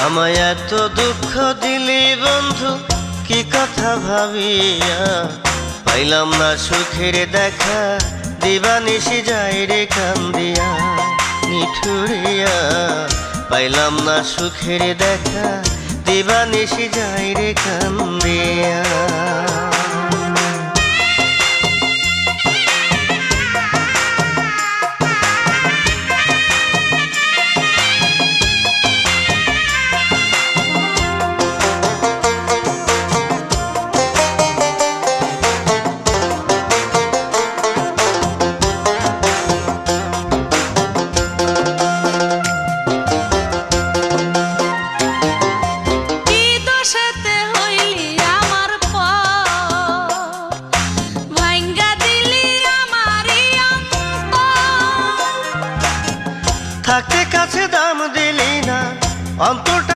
আমায় এত দুঃখ দিলি বন্ধু কি কথা ভাবিয়া, পাইলাম না সুখের দেখা দিবানিশি যাই রে কান্দিয়া নিঠুরিয়া। পাইলাম না সুখের দেখা দিবানিশি যাই রে কান্দিয়া। থাকতে কাছে দাম দিলি না অন্তরটা